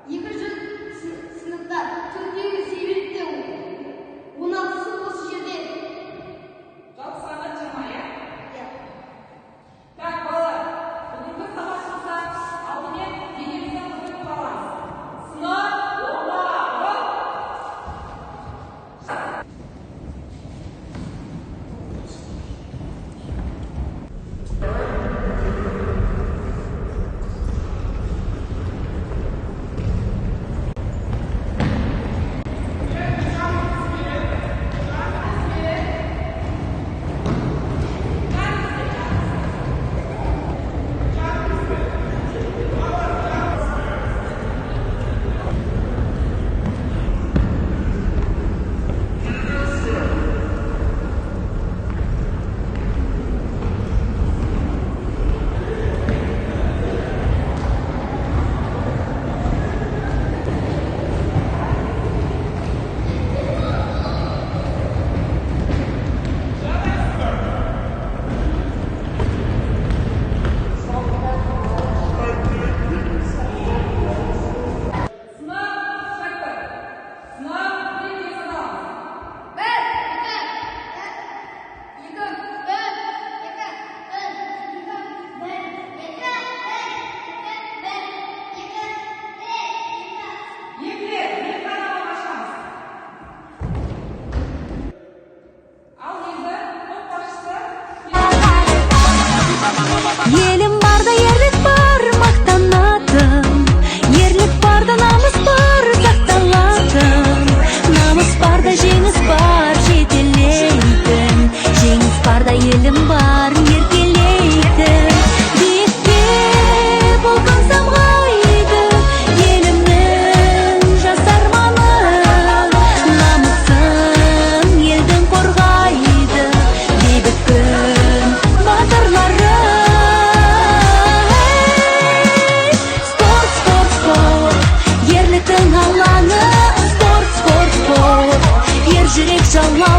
Екінші сыныпта Türkiye'yi sevilip de 16'sı осы жерде. Жалпы саны 20, иә? Иә. Так, балалар, бүгінгі сабағымызда алдымен денемізден қызып қаламыз. Сынып омағы. Елім барда ерлік бар, мақтанатын. Ерлік барда намыс бар, сақталатын. Намыс барда жеңіс бар, жетелейтін. Жеңіс барда елім бар, еркелейтін. Биікке болған самғайды, елімнің жас арманы. Намысын елдің қорғайды, бейбіт күн батырлары. Ерліктің алаңы, спорт, спорт, спорт. Ер жүрек жалау